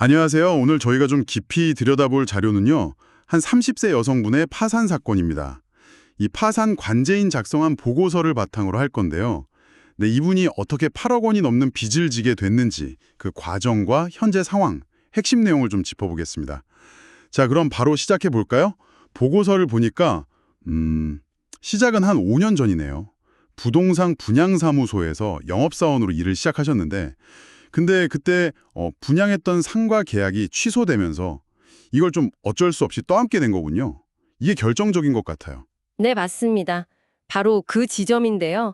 안녕하세요. 오늘 저희가 좀 깊이 들여다볼 자료는요. 한 30세 여성분의 파산 사건입니다. 이 파산 관제인 작성한 보고서를 바탕으로 할 건데요. 네, 이분이 어떻게 8억 원이 넘는 빚을 지게 됐는지 그 과정과 현재 상황, 핵심 내용을 좀 짚어보겠습니다. 자, 그럼 바로 시작해 볼까요? 보고서를 보니까 시작은 한 5년 전이네요. 부동산 분양사무소에서 영업사원으로 일을 시작하셨는데 근데 그때 분양했던 상가 계약이 취소되면서 이걸 좀 어쩔 수 없이 떠안게 된 거군요. 이게 결정적인 것 같아요. 네, 맞습니다. 바로 그 지점인데요.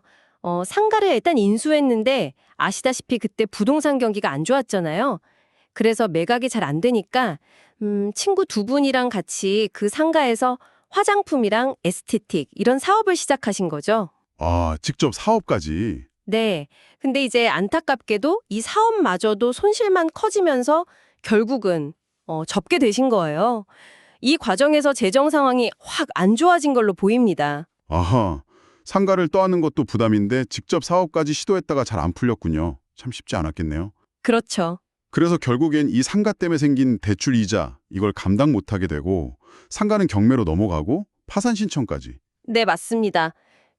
상가를 일단 인수했는데 아시다시피 그때 부동산 경기가 안 좋았잖아요. 그래서 매각이 잘 안 되니까 친구 두 분이랑 같이 그 상가에서 화장품이랑 에스테틱 이런 사업을 시작하신 거죠. 아, 직접 사업까지. 네. 근데 이제 안타깝게도 이 사업마저도 손실만 커지면서 결국은 접게 되신 거예요. 이 과정에서 재정 상황이 확 안 좋아진 걸로 보입니다. 아하, 상가를 떠안는 것도 부담인데 직접 사업까지 시도했다가 잘 안 풀렸군요. 참 쉽지 않았겠네요. 그렇죠. 그래서 결국엔 이 상가 때문에 생긴 대출 이자 이걸 감당 못하게 되고 상가는 경매로 넘어가고 파산 신청까지. 네, 맞습니다.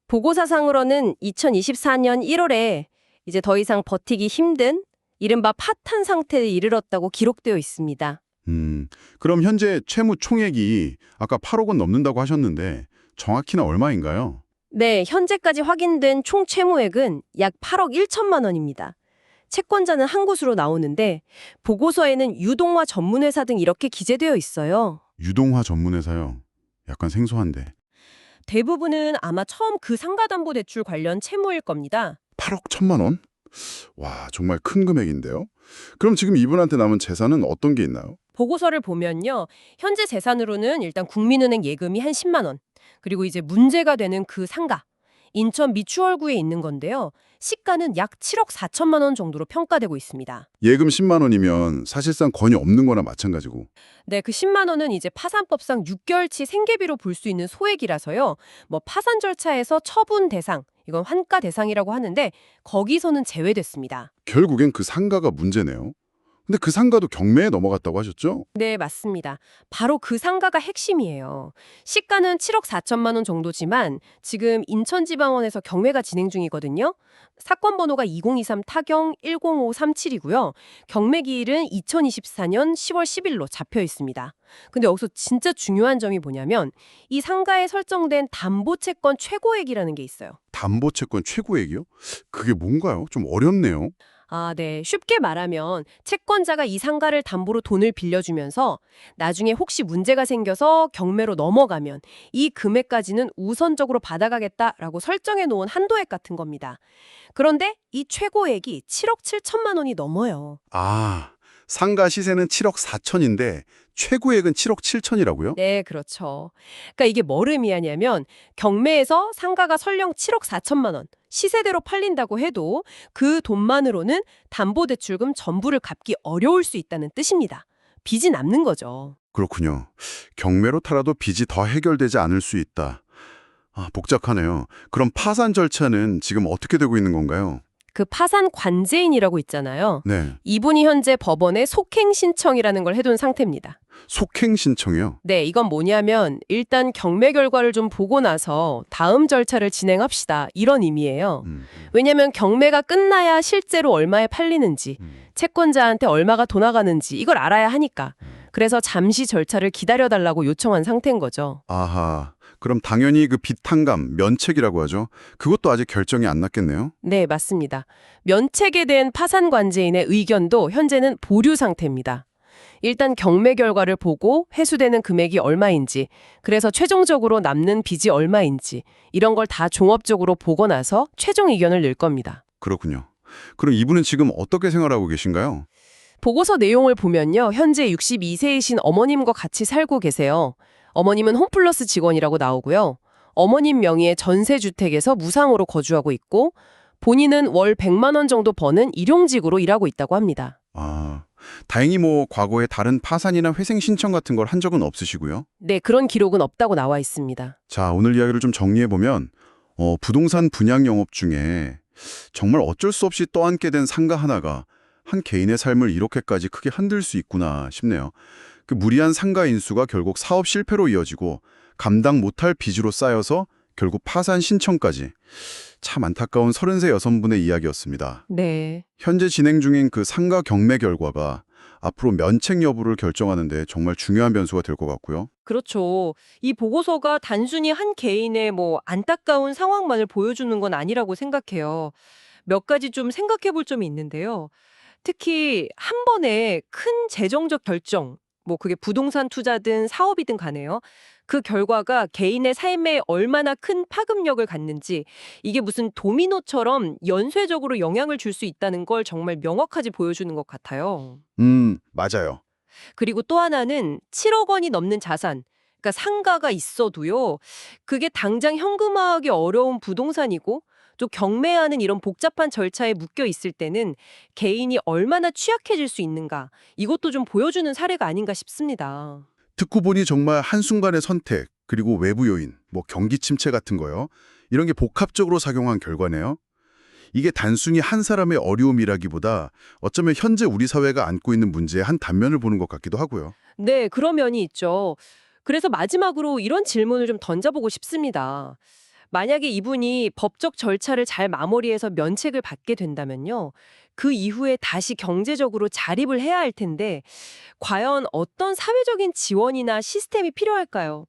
보고사상으로는 2024년 1월에 이제 더 이상 버티기 힘든 이른바 파탄 상태에 이르렀다고 기록되어 있습니다. 그럼 현재 채무 총액이 아까 8억 원 넘는다고 하셨는데 정확히는 얼마인가요? 네, 현재까지 확인된 총 채무액은 약 8억 1천만 원입니다. 채권자는 한 곳으로 나오는데 보고서에는 유동화 전문회사 등 이렇게 기재되어 있어요. 유동화 전문회사요. 약간 생소한데. 대부분은 아마 처음 그 상가담보대출 관련 채무일 겁니다. 8억 1천만 원? 와, 정말 큰 금액인데요. 그럼 지금 이분한테 남은 재산은 어떤 게 있나요? 보고서를 보면요. 현재 재산으로는 일단 국민은행 예금이 한 10만 원. 그리고 이제 문제가 되는 그 상가. 인천 미추홀구에 있는 건데요. 시가는 약 7억 4천만 원 정도로 평가되고 있습니다. 예금 10만 원이면 사실상 건이 없는 거나 마찬가지고. 네, 그 10만 원은 이제 파산법상 6개월치 생계비로 볼 수 있는 소액이라서요. 뭐 파산 절차에서 처분 대상, 이건 환가 대상이라고 하는데 거기서는 제외됐습니다. 결국엔 그 상가가 문제네요. 근데 그 상가도 경매에 넘어갔다고 하셨죠? 네, 맞습니다. 바로 그 상가가 핵심이에요. 시가는 7억 4천만 원 정도지만 지금 인천지방원에서 경매가 진행 중이거든요. 사건 번호가 2023 타경 10537이고요. 경매 기일은 2024년 10월 10일로 잡혀 있습니다. 근데 여기서 진짜 중요한 점이 뭐냐면 이 상가에 설정된 담보채권 최고액이라는 게 있어요. 담보채권 최고액이요? 그게 뭔가요? 좀 어렵네요. 아, 네. 쉽게 말하면 채권자가 이 상가를 담보로 돈을 빌려주면서 나중에 혹시 문제가 생겨서 경매로 넘어가면 이 금액까지는 우선적으로 받아가겠다라고 설정해 놓은 한도액 같은 겁니다. 그런데 이 최고액이 7억 7천만 원이 넘어요. 아, 상가 시세는 7억 4천인데 최고액은 7억 7천이라고요? 네, 그렇죠. 그러니까 이게 뭐를 의미하냐면 경매에서 상가가 설령 7억 4천만 원 시세대로 팔린다고 해도 그 돈만으로는 담보대출금 전부를 갚기 어려울 수 있다는 뜻입니다. 빚이 남는 거죠. 그렇군요. 경매로 탈아도 빚이 더 해결되지 않을 수 있다. 아, 복잡하네요. 그럼 파산 절차는 지금 어떻게 되고 있는 건가요? 그 파산 관제인이라고 있잖아요. 네. 이분이 현재 법원에 속행 신청이라는 걸 해둔 상태입니다. 속행 신청이요? 네, 이건 뭐냐면 일단 경매 결과를 좀 보고 나서 다음 절차를 진행합시다. 이런 의미예요. 왜냐면 경매가 끝나야 실제로 얼마에 팔리는지, 채권자한테 얼마가 더 나가는지 이걸 알아야 하니까. 그래서 잠시 절차를 기다려달라고 요청한 상태인 거죠. 아하. 그럼 당연히 그 빚탕감, 면책이라고 하죠. 그것도 아직 결정이 안 났겠네요. 네, 맞습니다. 면책에 대한 파산 관제인의 의견도 현재는 보류 상태입니다. 일단 경매 결과를 보고 회수되는 금액이 얼마인지, 그래서 최종적으로 남는 빚이 얼마인지 이런 걸 다 종합적으로 보고 나서 최종 의견을 낼 겁니다. 그렇군요. 그럼 이분은 지금 어떻게 생활하고 계신가요? 보고서 내용을 보면요. 현재 62세이신 어머님과 같이 살고 계세요. 어머님은 홈플러스 직원이라고 나오고요. 어머님 명의의 전세주택에서 무상으로 거주하고 있고 본인은 월 100만 원 정도 버는 일용직으로 일하고 있다고 합니다. 아, 다행히 뭐 과거에 다른 파산이나 회생 신청 같은 걸 한 적은 없으시고요. 네, 그런 기록은 없다고 나와 있습니다. 자, 오늘 이야기를 좀 정리해보면 부동산 분양 영업 중에 정말 어쩔 수 없이 떠안게 된 상가 하나가 한 개인의 삶을 이렇게까지 크게 흔들 수 있구나 싶네요. 그 무리한 상가 인수가 결국 사업 실패로 이어지고 감당 못할 빚으로 쌓여서 결국 파산 신청까지. 참 안타까운 30세 여성분의 이야기였습니다. 네. 현재 진행 중인 그 상가 경매 결과가 앞으로 면책 여부를 결정하는 데 정말 중요한 변수가 될 것 같고요. 그렇죠. 이 보고서가 단순히 한 개인의 안타까운 상황만을 보여주는 건 아니라고 생각해요. 몇 가지 좀 생각해 볼 점이 있는데요. 특히 한 번에 큰 재정적 결정, 그게 부동산 투자든 사업이든 간에요. 그 결과가 개인의 삶에 얼마나 큰 파급력을 갖는지, 이게 무슨 도미노처럼 연쇄적으로 영향을 줄 수 있다는 걸 정말 명확하게 보여주는 것 같아요. 맞아요. 그리고 또 하나는 7억 원이 넘는 자산, 그러니까 상가가 있어도요. 그게 당장 현금화하기 어려운 부동산이고 또 경매하는 이런 복잡한 절차에 묶여 있을 때는 개인이 얼마나 취약해질 수 있는가, 이것도 좀 보여주는 사례가 아닌가 싶습니다. 듣고 보니 정말 한순간의 선택, 그리고 외부 요인, 경기 침체 같은 거요. 이런 게 복합적으로 작용한 결과네요. 이게 단순히 한 사람의 어려움이라기보다 어쩌면 현재 우리 사회가 안고 있는 문제의 한 단면을 보는 것 같기도 하고요. 네, 그런 면이 있죠. 그래서 마지막으로 이런 질문을 좀 던져보고 싶습니다. 만약에 이분이 법적 절차를 잘 마무리해서 면책을 받게 된다면요. 그 이후에 다시 경제적으로 자립을 해야 할 텐데, 과연 어떤 사회적인 지원이나 시스템이 필요할까요?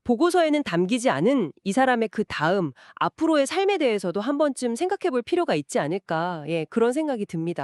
보고서에는 담기지 않은 이 사람의 그 다음, 앞으로의 삶에 대해서도 한 번쯤 생각해 볼 필요가 있지 않을까, 그런 생각이 듭니다.